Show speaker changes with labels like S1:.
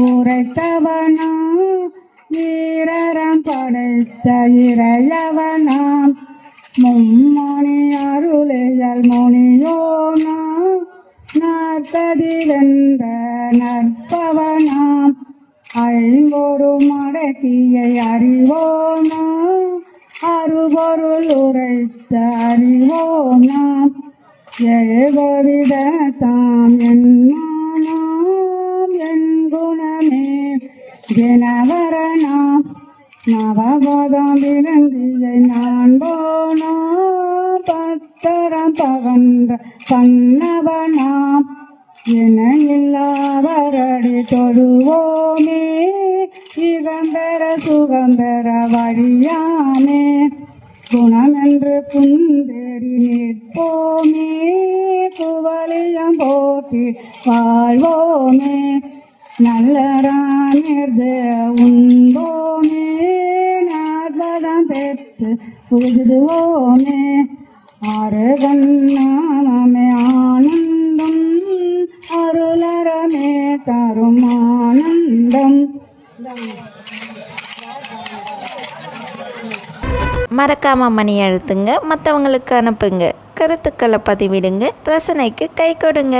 S1: உரைத்தவனாம் ஈரரம் படைத்த இறையவனாம் மும்மணி அருளியல் முனியோனாம் நாற்பதி வென்ற நற்பவனாம் ஐம்பொரு மடக்கியை அறிவோனாம் அறுபொருள் உரைத்த அறிவோனாம் எழுபவித தாம் என்னானாம் என் குணமே தினவரனாம் நவபதம் விளங்கியை நான் போனாம் பத்தரம் பகன்ற பன்னவனாம் என இல்லாவரடி தொழுவோமே இகம்பெற சுகம்பெற வழியாமே குணமென்று புந்தேறி நிற்போமே குவலியம் போற்றி வாழ்வோமே நல்லராமிர்து உண்போமே நாற்பதம் பெற்று புதுவோமே ஆறு கண்ணாமே ஆனந்தம் அருளரமே தரும் ஆனந்தம்.
S2: மறக்காமல் மணி அழுத்துங்க, மற்றவங்களுக்கு அனுப்புங்க, கருத்துக்களை பதிவிடுங்க, ரசனைக்கு கை கொடுங்க.